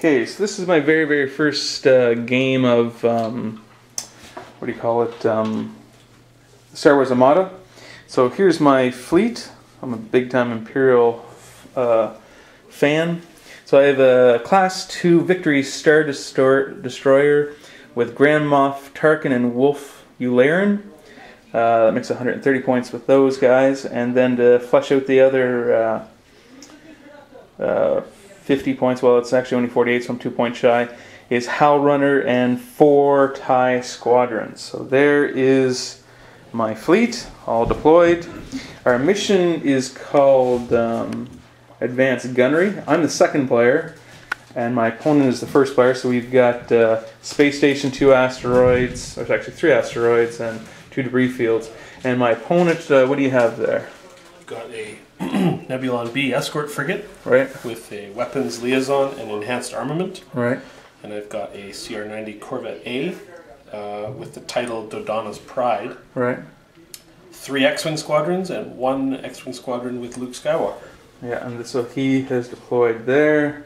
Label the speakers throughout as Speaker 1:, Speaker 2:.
Speaker 1: Okay, so this is my very first game of, what do you call it, Star Wars Armada. So here's my fleet. I'm a big time Imperial fan. So I have a Class 2 Victory Star Destroyer with Grand Moff Tarkin and Wolf Yularen. That makes 130 points with those guys. And then to flesh out the other 50 points, well it's actually only 48, so I'm 2 points shy, is Hal Runner and 4 TIE squadrons. So there is my fleet, all deployed. Our mission is called Advanced Gunnery. I'm the second player, and my opponent is the first player, so we've got Space Station, 2 asteroids, there's actually 3 asteroids, and 2 debris fields. And my opponent, what do you have there?
Speaker 2: I've got a Nebulon B escort frigate,
Speaker 1: right,
Speaker 2: with a weapons liaison and enhanced armament.
Speaker 1: Right.
Speaker 2: And I've got a CR-90 Corvette A with the title Dodonna's Pride.
Speaker 1: Right.
Speaker 2: 3 X-Wing squadrons and 1 X-Wing squadron with Luke Skywalker.
Speaker 1: Yeah, and so he has deployed there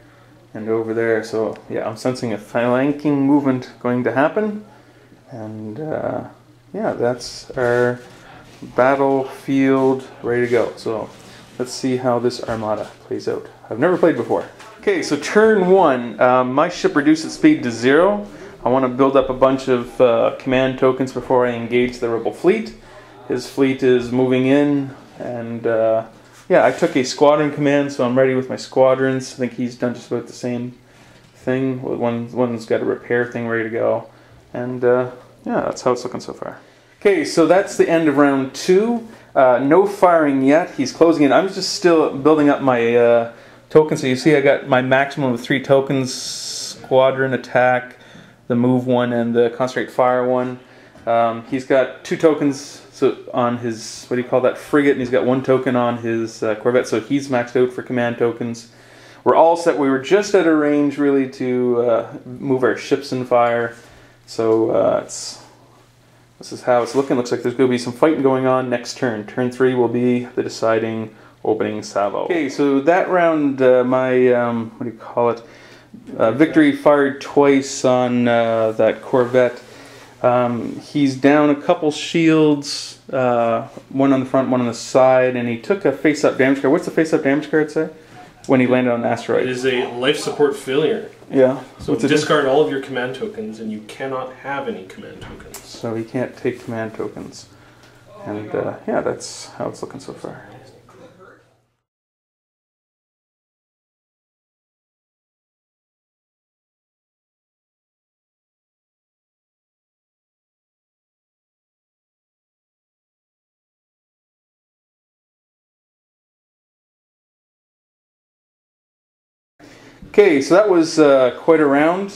Speaker 1: and over there. So yeah, I'm sensing a flanking movement going to happen. And yeah, that's our battlefield ready to go. So let's see how this Armada plays out. I've never played before. Okay, so turn 1, my ship reduced its speed to 0. I want to build up a bunch of command tokens before I engage the Rebel fleet. His fleet is moving in, and yeah, I took a squadron command, so I'm ready with my squadrons. I think he's done just about the same thing. One's got a repair thing ready to go, and yeah, that's how it's looking so far. Okay, so that's the end of round 2. No firing yet. He's closing in. I'm just still building up my tokens. So you see I got my maximum of 3 tokens: squadron attack, the move one, and the concentrate fire one. He's got 2 tokens on his, what do you call that, frigate, and he's got 1 token on his Corvette, so he's maxed out for command tokens. We're all set. We were just at a range really to move our ships and fire. So this is how it's looking. Looks like there's going to be some fighting going on next turn. Turn 3 will be the deciding opening salvo. Okay, so that round, my, what do you call it, Victory fired twice on that Corvette. He's down a couple shields, one on the front, one on the side, and he took a face-up damage card. What's the face-up damage card say? When he landed on an asteroid.
Speaker 2: It is a life support failure.
Speaker 1: Yeah.
Speaker 2: So discard all of your command tokens, and you cannot have any command tokens.
Speaker 1: So he can't take command tokens. And yeah, that's how it's looking so far. Okay, so that was quite a round.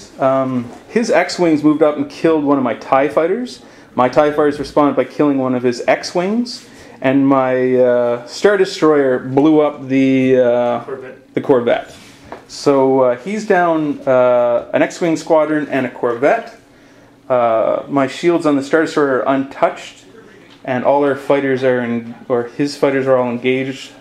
Speaker 1: His X-Wings moved up and killed one of my TIE fighters. My TIE fighters responded by killing one of his X-Wings. And my Star Destroyer blew up the Corvette. So he's down an X-Wing squadron and a Corvette. My shields on the Star Destroyer are untouched. And all our fighters are his fighters are all engaged.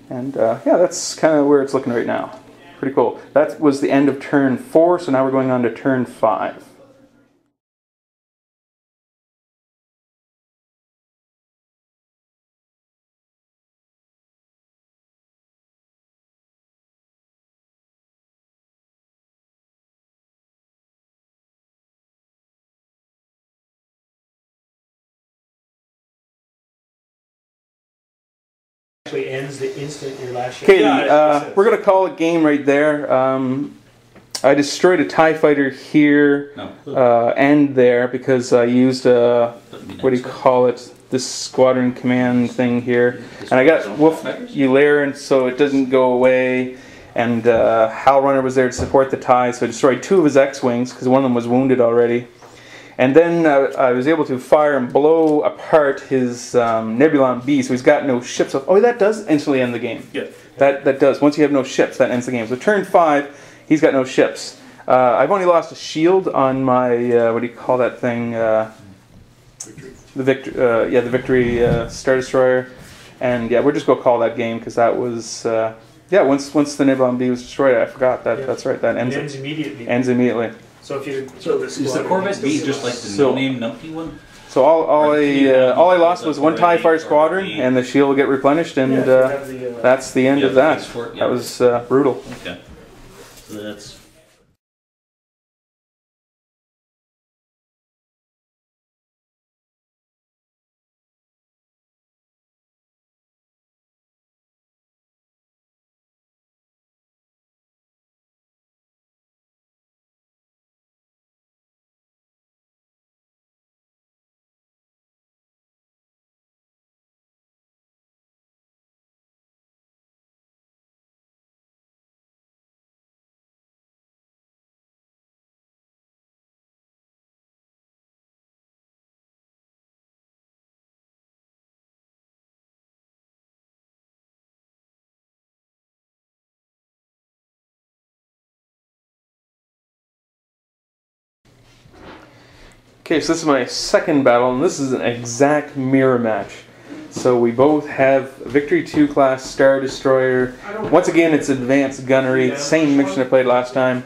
Speaker 1: And yeah, that's kind of where it's looking right now. Pretty cool. That was the end of turn 4, so now we're going on to turn 5.
Speaker 3: Ends the instant your last ship.
Speaker 1: Okay, we're going to call it game right there. I destroyed a TIE fighter here and there because I used what do you call it, this squadron command thing here. And I got Wolf Yularen, so it doesn't go away. And Hal Runner was there to support the TIE, so I destroyed 2 of his X-Wings because one of them was wounded already. And then I was able to fire and blow apart his Nebulon B, so he's got no ships. Oh, that does instantly end the game.
Speaker 2: Yeah.
Speaker 1: That does. Once you have no ships, that ends the game. So turn 5, he's got no ships. I've only lost a shield on my, what do you call that thing? The Victory Star Destroyer. And yeah, we're just going to call that game because that was Yeah, once the Nibom B was destroyed, I forgot that. That's right. That ends
Speaker 3: immediately.
Speaker 1: Ends immediately.
Speaker 3: So if you
Speaker 4: is the Corvette B just like the no-name numpty one?
Speaker 1: So all I lost was one TIE Fighter squadron, and the shield will get replenished, and that's the end of that. That was brutal.
Speaker 4: Okay. So that's.
Speaker 1: Okay, so this is my second battle, and this is an exact mirror match. So we both have Victory 2 class Star Destroyer. Once again, it's Advanced Gunnery, same mission I played last time.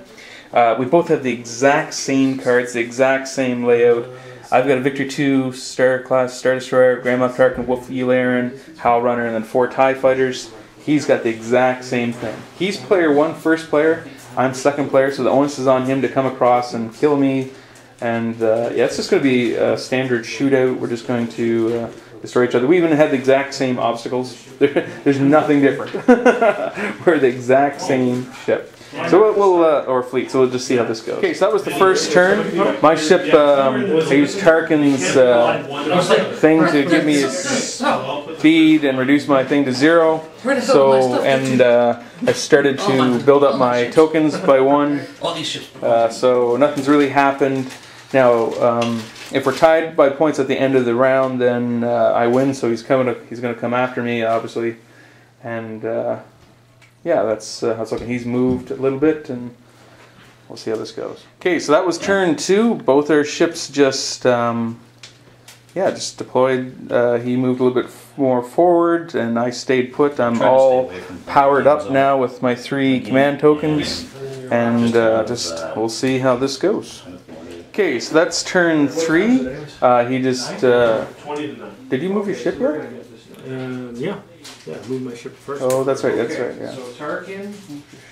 Speaker 1: We both have the exact same cards, the exact same layout. I've got a Victory 2 Star class Star Destroyer, Grand Moff Tarkin, Wolf Yularen, Howl Runner, and then 4 TIE Fighters. He's got the exact same thing. He's player 1, first player. I'm second player, so the onus is on him to come across and kill me. And yeah, it's just going to be a standard shootout. We're just going to destroy each other. We even had the exact same obstacles. There's nothing different. We're the exact same ship. So we'll or fleet. So we'll just see how this goes. Okay, so that was the first turn. My ship, I used Tarkin's thing to give me his speed and reduce my thing to 0. So I started to build up my tokens by 1. So nothing's really happened. Now, if we're tied by points at the end of the round, then I win. So he's going to come after me, obviously, and yeah, that's how it's looking. He's moved a little bit, and we'll see how this goes. Okay, so that was turn 2. Both our ships just just deployed. He moved a little bit more forward, and I stayed put. I'm all powered up now with my 3 command tokens, and we'll see how this goes. Okay, so that's turn 3. He just did you move your ship yet?
Speaker 3: Yeah, move my ship first.
Speaker 1: Oh, that's right. Yeah.
Speaker 3: So Tarkin.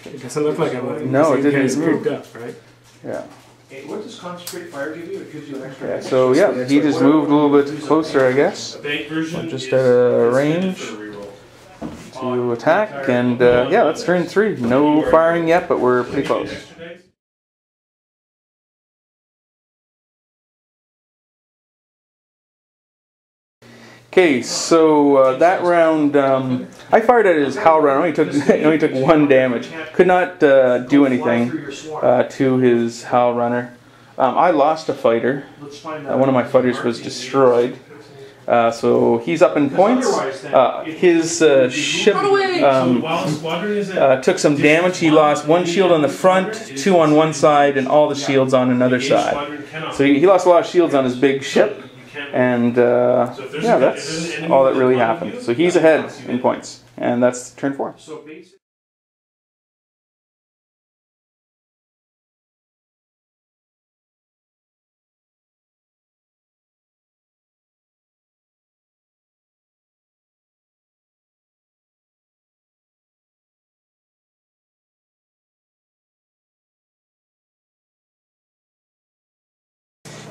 Speaker 3: It doesn't look like I'm.
Speaker 1: No, it didn't move.
Speaker 3: Up, right?
Speaker 1: Yeah.
Speaker 3: Hey, what does concentrate fire give you? It gives you an extra.
Speaker 1: Yeah. So yeah, he just moved a little bit closer, I guess. I'm just at a range to attack, and yeah, that's turn 3. No firing yet, but we're pretty close. Okay, so that round, I fired at his Howl Runner. Only took 1 damage. Could not do anything to his Howl Runner. I lost a fighter. One of my fighters was destroyed. So he's up in points. His ship took some damage. He lost 1 shield on the front, 2 on one side, and all the shields on another side. So he lost a lot of shields on his big ship. And yeah, that's all that really happened. So he's ahead in points, and that's turn 4.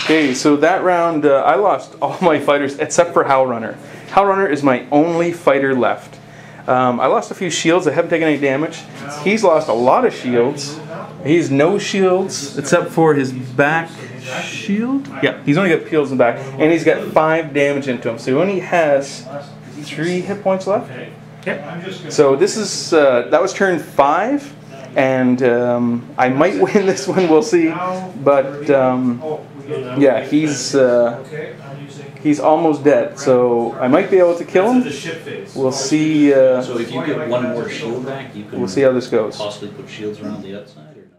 Speaker 1: Okay, so that round, I lost all my fighters except for Howl Runner. Howl Runner is my only fighter left. I lost a few shields. I haven't taken any damage. He's lost a lot of shields. He's no shields except for his back shield. Yeah, he's only got shields in the back, and he's got 5 damage into him. So he only has 3 hit points left. Yep. So this is that was turn 5. And I might win this one, we'll see. But yeah, he's almost dead, so I might be able to kill him. We'll see.
Speaker 4: So if you get 1 more shield back, you can.
Speaker 1: We'll see how this goes.
Speaker 4: Possibly put shields around the outside, or no?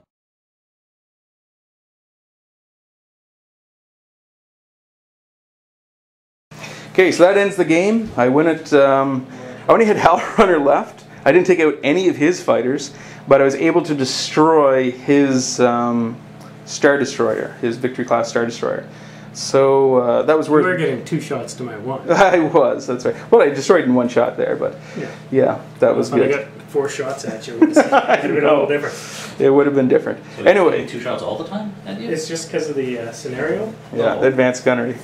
Speaker 1: Okay, so that ends the game. I win it. I only had Howl Runner left. I didn't take out any of his fighters, but I was able to destroy his Star Destroyer, his Victory Class Star Destroyer. So that was worth...
Speaker 3: You were getting 2 shots to my 1.
Speaker 1: I was, that's right. Well, I destroyed in 1 shot there, but yeah, that was good.
Speaker 3: I got 4 shots at you. It would have been a little different.
Speaker 1: It would have been different.
Speaker 4: So
Speaker 1: anyway.
Speaker 4: 2 shots all the time at you?
Speaker 3: It's just because of the scenario.
Speaker 1: Yeah, the Advanced Gunnery.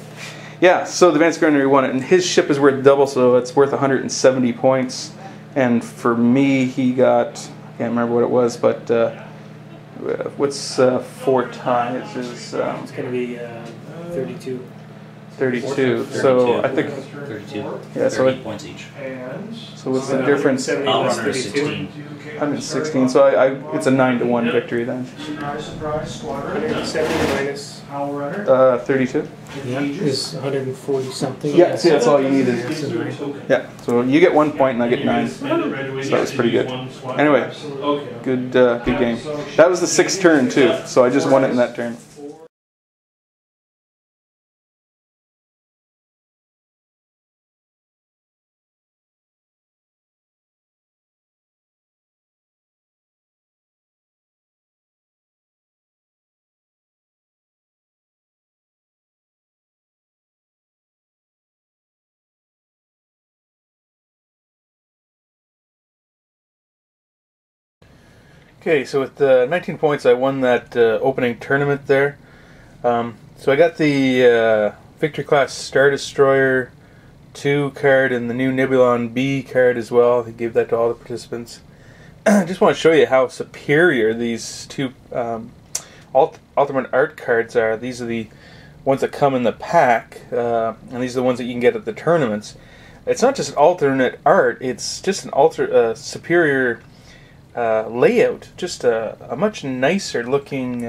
Speaker 1: Yeah, so the Advanced Gunnery won it, and his ship is worth double, so it's worth 170 points. And for me, he got, I can't remember what it was, but what's 4 times? It's
Speaker 3: going to be 32.
Speaker 1: 32. So I think
Speaker 4: 32.
Speaker 1: Yeah, so
Speaker 4: 30 points each.
Speaker 1: So what's the difference?
Speaker 4: 116.
Speaker 1: 116. So it's a 9-1 victory then.
Speaker 3: Surprise, surprise, squadron. 170 minus
Speaker 1: 32.
Speaker 3: Yeah, is 140 something.
Speaker 1: Yeah, see, that's all you needed. Yeah, so you get 1 point and I get 9. So that was pretty good. Anyway, good game. That was the 6th turn too, so I just won it in that turn. Okay, so with 19 points, I won that opening tournament there. So I got the Victory Class Star Destroyer 2 card and the new Nebulon B card as well. They gave that to all the participants. I just want to show you how superior these 2 Ultimate Art cards are. These are the ones that come in the pack, and these are the ones that you can get at the tournaments. It's not just an alternate art, it's just an superior layout, just a much nicer looking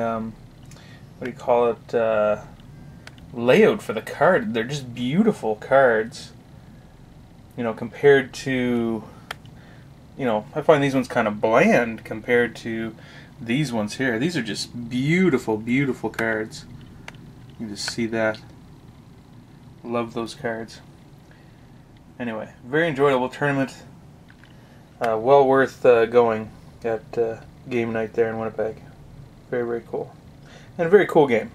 Speaker 1: layout for the card. They're just beautiful cards, you know, compared to, you know, I find these ones kind of bland compared to these ones here. These are just beautiful, beautiful cards. You can just see that. Love those cards. Anyway, very enjoyable tournament. Well worth going at Gameknight there in Winnipeg. Very, very cool. And a very cool game.